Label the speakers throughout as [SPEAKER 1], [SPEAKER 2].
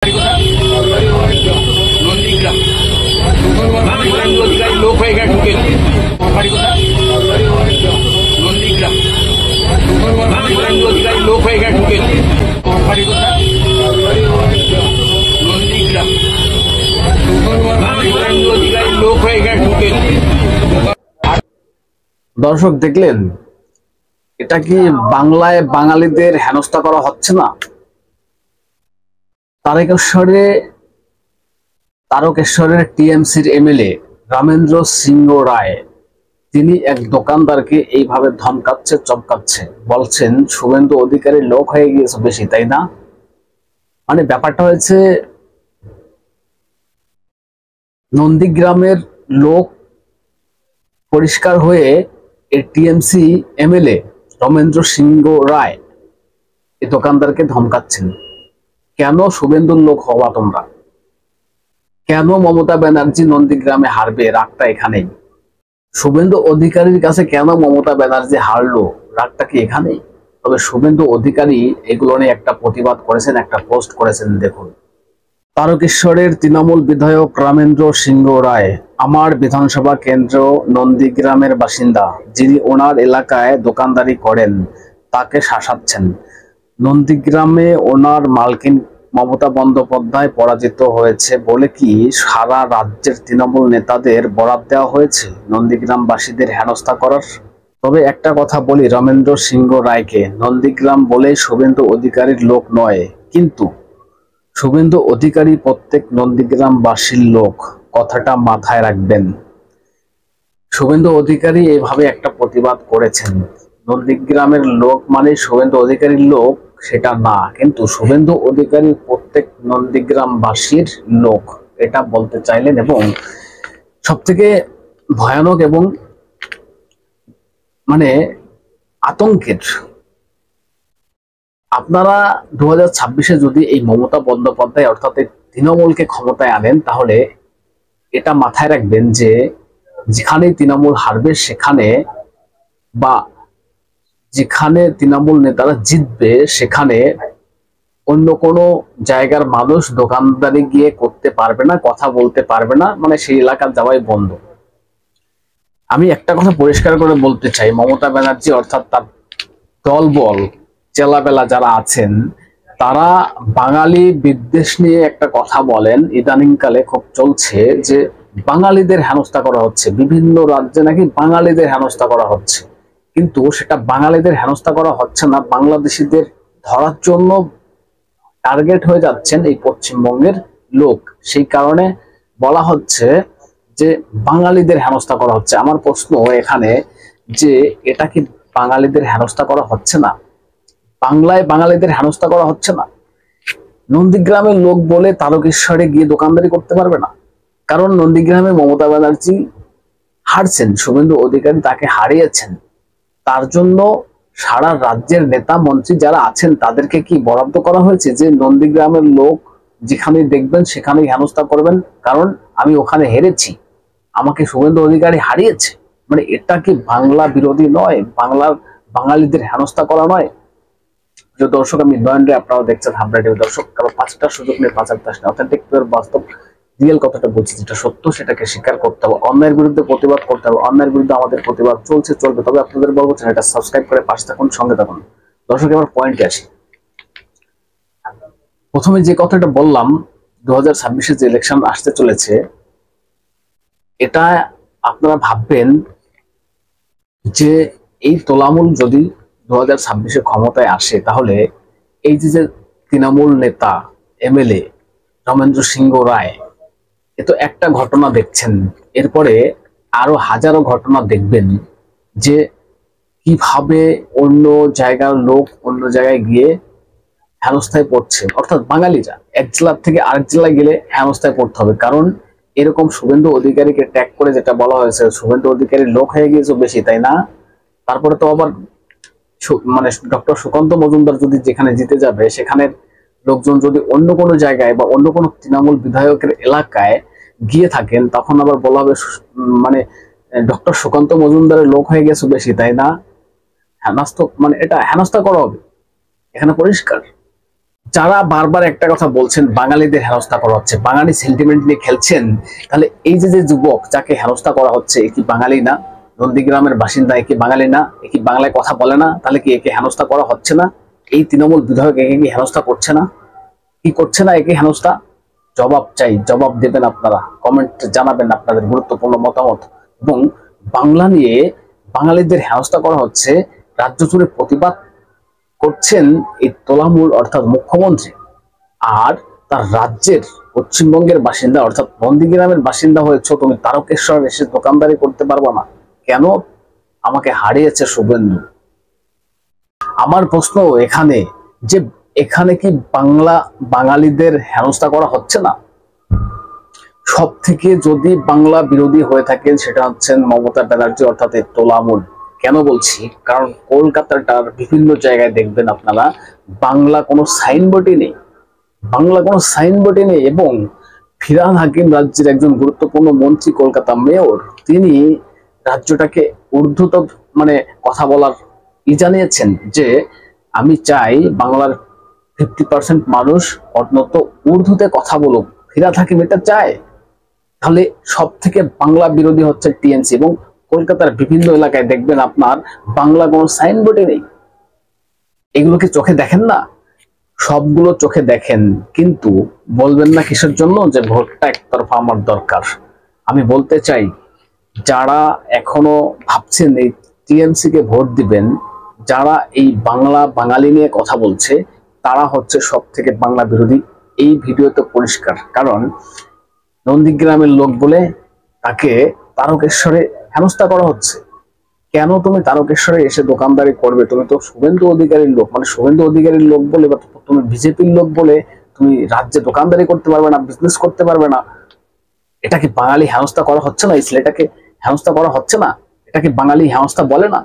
[SPEAKER 1] নন্দীগ্রাম অধিকারী লোক হয়ে গেছে ঢুকে নন্দীগ্রাম অধিকারী লোক হয়ে গেছে ঢুকে নন্দীগ্রাম অধিকারী লোক হয়ে গেছে ঢুকে।
[SPEAKER 2] দর্শক দেখলেন, এটা কি বাংলায় বাঙালিদের হেনস্থা করা হচ্ছে না? তারকেশ্বরের টিএমসির এমএলএ রামেন্দ্র সিংহ রায় তিনি এক দোকানদারকে এইভাবে ধমকাচ্ছে, চমকাচ্ছে, বলছেন শুভেন্দু অধিকারীর লোক হয়ে গিয়েছে বেশি, তাই না? মানে ব্যাপারটা হয়েছে, নন্দীগ্রামের লোক পরিষ্কার হয়ে এই টিএমসি এমএলএ রামেন্দ্র সিংহ রায় এই দোকানদারকে ধমকাচ্ছেন, কেন শুভেন্দুর লোক হওয়া তোমরা? কেন মমতা ব্যানার্জি নন্দীগ্রামে হারবে? রাগটা এখানেই। শুভেন্দু অধিকারীর কাছে কেন মমতা ব্যানার্জি হারলো? রাগটা কি এখানেই? তবে শুভেন্দু অধিকারী এগুলো নিয়ে একটা প্রতিবাদ করেছেন, একটা পোস্ট করেছেন, দেখুন। তারকেশ্বরের তৃণমূল বিধায়ক রামেন্দ্র সিংহ রায় আমার বিধানসভা কেন্দ্র নন্দীগ্রামের বাসিন্দা, যিনি ওনার এলাকায় দোকানদারি করেন তাকে শাসাচ্ছেন। নন্দীগ্রামে ওনার মালকিন মমতা বন্দ্যোপাধ্যায় পরাজিত হয়েছে বলে কি সারা রাজ্যের তৃণমূল নেতাদের বরাত দেওয়া হয়েছে নন্দীগ্রামবাসীদের হেনস্থা করার? তবে একটা কথা বলি রামেন্দ্র সিংহ রায়কে, নন্দীগ্রাম বলে শুভেন্দু অধিকারীর লোক নয়, কিন্তু শুভেন্দু অধিকারী প্রত্যেক নন্দীগ্রামবাসীর লোক, কথাটা মাথায় রাখবেন। শুভেন্দু অধিকারী এইভাবে একটা প্রতিবাদ করেছেন, নন্দীগ্রামের লোক মানে শুভেন্দু অধিকারীর লোক সেটা না, কিন্তু শুভেন্দু অধিকারী প্রত্যেক নন্দীগ্রামবাসীর লোক এটা বলতে চাইলেন। এবং সবথেকে ভয়ানক এবং মানে আতঙ্কের, আপনারা 2026-এ যদি এই মমতা বন্দ্যোপাধ্যায় অর্থাৎ তৃণমূলকে ক্ষমতায় আনেন, তাহলে এটা মাথায় রাখবেন যে যেখানে তৃণমূল হারবে সেখানে, বা যেখানে তৃণমূল নেতারা জিতবে সেখানে অন্য কোনো জায়গার মানুষ দোকানদারি গিয়ে করতে পারবে না, কথা বলতে পারবে না, মানে সেই এলাকার যাওয়াই বন্ধ। আমি একটা কথা পরিষ্কার করে বলতে চাই, মমতা ব্যানার্জি অর্থাৎ তার দলবল চেলাবেলা যারা আছেন তারা বাঙালি বিদ্বেষ নিয়ে একটা কথা বলেন, ইদানিংকালে খুব চলছে যে বাঙালিদের হেনস্থা করা হচ্ছে, বিভিন্ন রাজ্যে নাকি বাঙালিদের হেনস্থা করা হচ্ছে, কিন্তু সেটা বাঙালিদের হেনস্থা করা হচ্ছে না, বাংলাদেশিদের ধরার জন্য টার্গেট হয়ে যাচ্ছেন এই পশ্চিমবঙ্গের লোক, সেই কারণে বলা হচ্ছে যে বাঙালিদের হেনস্থা করা হচ্ছে। আমার প্রশ্ন এখানে যে এটা কি বাঙালিদের হেনস্থা করা হচ্ছে না? বাংলায় বাঙালিদের হেনস্থা করা হচ্ছে না? নন্দীগ্রামের লোক বলে তারকেশ্বরে গিয়ে দোকানদারি করতে পারবে না, কারণ নন্দীগ্রামে মমতা ব্যানার্জি হারছেন, শুভেন্দু অধিকারী তাকে হারিয়েছেন, তার জন্য সারা রাজ্যের নেতা মন্ত্রী যারা আছেন তাদেরকে কি বরাদ্দ করা হয়েছে যে নন্দীগ্রামের লোক যেখানে দেখবেন সেখানেই হেনস্থা করবেন, কারণ আমি ওখানে হেরেছি, আমাকে শুভেন্দু অধিকারী হারিয়েছে? মানে এটা কি বাংলা বিরোধী নয়? বাঙালিদের হেনস্থা করা নয়? যে দর্শক, আমি নয়ন রে, আপনারা দেখছেন হাবড়া টিভি। দর্শক, কারো 5টা সুযোগ নিয়ে 5 দাস না, অথেন্টিক বাস্তব রিয়েল কথাটা বলছি, যেটা সত্য সেটাকে স্বীকার করতে হবে, অন্যায়ের বিরুদ্ধে প্রতিবাদ করতে হবে, অন্যায়ের বিরুদ্ধে আমাদের প্রতিবাদ চলছে, চলবে। তবে আপনাদের বলবো চ্যানেলটা সাবস্ক্রাইব করে পাশে থাকুন, সঙ্গে থাকুন। দর্শক, এবার পয়েন্টে আসি। প্রথমে যে কথাটা বললাম, 2026-এ যে ইলেকশন আসতে চলেছে, এটা আপনারা ভাববেন যে এই তোলামূল যদি 2026-এ ক্ষমতায় আসে, তাহলে এই যে তৃণমূল নেতা এমএলএ রামেন্দ্র সিংহ রায়, এ তো একটা ঘটনা দেখছেন, এরপরে আরো হাজারো ঘটনা দেখবেন যে কিভাবে অন্য জায়গার লোক অন্য জায়গায় গিয়ে হেনস্থায় পড়ছে, অর্থাৎ বাঙালিরা এক জেলার থেকে আরেক জেলায় গেলে হেনস্থায় পড়তে হবে, কারণ এরকম শুভেন্দু অধিকারীকে ট্যাগ করে যেটা বলা হয়েছে, শুভেন্দু অধিকারীর লোক হয়ে গিয়েছে বেশি, তাই না? তারপরে তো আবার মানে ডক্টর সুকান্ত মজুমদার যদি যেখানে জিতে যাবে সেখানে লোকজন যদি অন্য কোনো জায়গায় বা অন্য কোনো তৃণমূল বিধায়কের এলাকায় গিয়ে থাকেন, তখন আবার বলা হবে মানে ডক্টর সুকান্ত মজুমদারের লোক হয়ে গেছে বেশি, তাই না? হেনস্থা, মানে এটা হেনস্থা করা হবে, এখানে পরিষ্কার। যারা বারবার একটা কথা বলছেন বাঙালিদের হেনস্থা করা হচ্ছে, বাঙালি সেন্টিমেন্ট নিয়ে খেলছেন, তাহলে এই যে যে যুবক যাকে হেনস্থা করা হচ্ছে এ কি বাঙালি না? নন্দীগ্রামের বাসিন্দা, এ কি বাঙালি না? এ কি বাংলায় কথা বলে না? তাহলে কি একে হেনস্থা করা হচ্ছে না? এই তৃণমূল বিধায়ক একে কি হেনস্থা করছে না? কি করছে না একে হেনস্থা? জবাব চাই, জবাব দেবেন আপনারা, কমেন্ট জানাবেন আপনাদের গুরুত্বপূর্ণ মতামত। এবং বাংলা নিয়ে বাঙালিদের হেনস্থা করা হচ্ছে, রাজ্য জুড়ে প্রতিবাদ করছেন এই তোলামূল অর্থাৎ মুখ্যমন্ত্রী, আর তার রাজ্যের পশ্চিমবঙ্গের বাসিন্দা অর্থাৎ নন্দীগ্রামের বাসিন্দা হয়েছ তুমি, তারকেশ্বর এসে দোকানদারি করতে পারবা না কেন? আমাকে হারিয়েছে শুভেন্দু। আমার প্রশ্ন এখানে যে এখানে কি বাঙালিদের হেনস্থা করা হচ্ছে না? সব থেকে যদি বাংলা বিরোধী হয়ে থাকেন সেটা হচ্ছেন মমতা ব্যানার্জি অর্থাৎ এই তোলামূল। কেন বলছি? কারণ কলকাতাটার বিভিন্ন জায়গায় দেখবেন আপনারা বাংলা কোনো সাইনবোর্ডই নেই, বাংলা কোনো সাইনবোর্ডই নেই। এবং ফিরহাদ হাকিম রাজ্যের একজন গুরুত্বপূর্ণ মন্ত্রী, কলকাতা মেয়র, তিনি রাজ্যটাকে উর্দুতে মানে কথা বলার জানিয়েছেন যে আমি চাই বাংলার 50% মানুষ অন্তত উর্দুতে কথা বলুক। ফিরহাদ হাকিম এটা চায়। তাহলে সব থেকে বাংলা বিরোধী হচ্ছে টিএমসি। এবং কলকাতার বিভিন্ন এলাকায় দেখবেন আপনার বাংলা কোনো সাইনবোর্ডে নেই। এগুলো কি চোখে দেখেন না? সবগুলো চোখে দেখেন, কিন্তু বলবেন না কিসের জন্য? যে ভোটটা একতরফা আমার দরকার। আমি বলতে চাই, যারা এখনো ভাবছেন এই টিএমসি কে ভোট দিবেন, যারা এই বাঙালি নিয়ে কথা বলছে, তারা হচ্ছে সব থেকে বাংলা বিরোধী। এই ভিডিওতে পরিষ্কার। কারণ নন্দীগ্রামের লোক বলে তাকে তারকেশ্বরে হেনস্থা করা হচ্ছে। কেন তুমি তারকেশ্বরে এসে দোকানদারি করবে? তুমি তো শুভেন্দু অধিকারীর লোক, মানে শুভেন্দু অধিকারীর লোক বলে বা তুমি বিজেপির লোক বলে তুমি রাজ্যে দোকানদারি করতে পারবে না, বিজনেস করতে পারবে না। এটা কি বাঙালি হেনস্থা করা হচ্ছে না? এই ছেলেটাকে হেনস্থা করা হচ্ছে না? এটা কি বাঙালি হেনস্থা বলে না?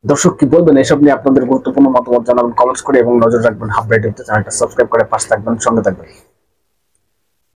[SPEAKER 2] দর্শক কি বলবেন এসব নিয়ে? আপনাদের গুরুত্বপূর্ণ মতামত জানাবেন কমেন্টস করে এবং নজর রাখবেন হাব রেডিওতে। চ্যানেলটা সাবস্ক্রাইব করে পাশে থাকবেন, সঙ্গে থাকবেন।